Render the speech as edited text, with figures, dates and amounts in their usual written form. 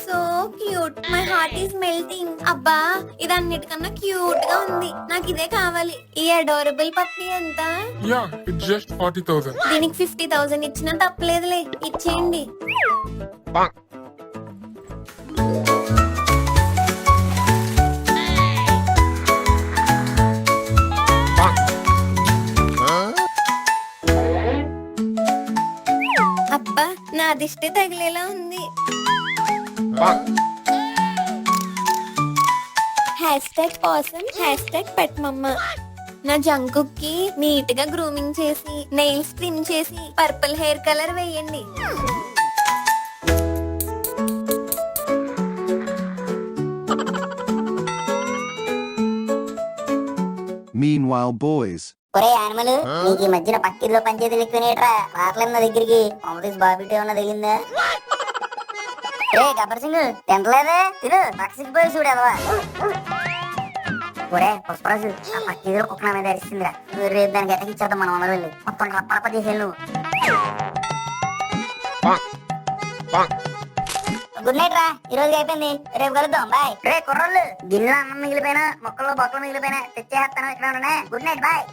So cute, my heart is melting. అబ్బా, ఇది అన్నిటికన్నా క్యూట్ గా ఉంది. నాకు ఇదే కావాలి. ఈ అడోరబుల్ పప్పి ఎంత? Yeah, it's just 40,000. దీనికి 50,000 ఇచ్చినా తప్పలేదులే, ఇచ్చేయండి. అబ్బా, నా దిష్టి తగిలేలా ఉంది. హ్యాష్టాగ్ కోసం హ్యాష్టాగ్ పెట్టమమ్మ. నా జంకుకి నీట్ గా గ్రూమింగ్ చేసి నెయిల్స్ ట్రిమ్ చేసి పర్పుల్ హెయిర్ కలర్ వేయండి. Meanwhile, boys. ఒరే యానిమల్, నీకు ఈ మధ్యన పక్కిలో పంచాయతీలు ఎక్కువనేట్రా. మాట్లాడిన దగ్గరికి కాంగ్రెస్ బాబిటీ ఏమన్నా తగిలిందా? రే గబ్బర్ సింగ్, తింటలేదే, తిను. పక్షికి పోయి చూడవా. ఒరే పుష్పరాజు, ఆ పక్కిలో కుక్క మీద అరిస్తుందిరా. రేపు దానికి ఎటకిచ్చేద్దాం మనం అందరూ వెళ్ళి. మొత్తం రప్పరప్ప చేసేళ్ళు నువ్వు. గుడ్ నైట్ రా, ఈ రోజు అయిపోయింది. రేపు కలుద్దాం, బాయ్. రే కుర్రోళ్ళు, గిన్నెలో అన్నం మిగిలిపోయినా మొక్కల్లో బొక్కలు మిగిలిపోయినా తెచ్చేస్తాను. ఇక్కడ గుడ్ నైట్, బాయ్.